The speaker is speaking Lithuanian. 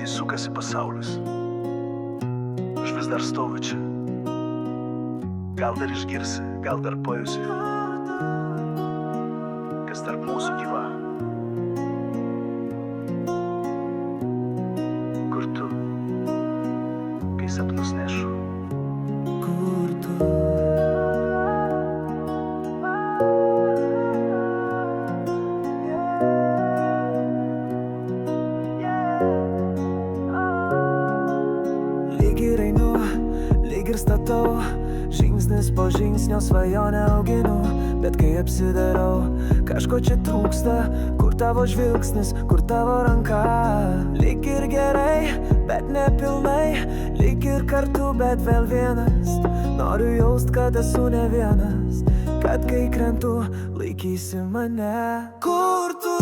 sukasi pasaulis. Aš vis dar stoviu čia. Gal dar išgirsi, gal dar pajusi, kas tarp mūsų gyva. Kur tu, kai sapnus nešu? Kur tu? Lyg ir einu, lyg ir statau, žingsnis po žingsnio svajonę auginu. Bet kai apsidarau, kažko čia trūksta. Kur tavo žvilgsnis, kur tavo ranka? Lyg ir gerai, bet nepilnai. Lyg ir kartu, bet vėl vienas. Noriu jaust, kad esu ne vienas, kad kai krentu, laikysi mane. Kur tu?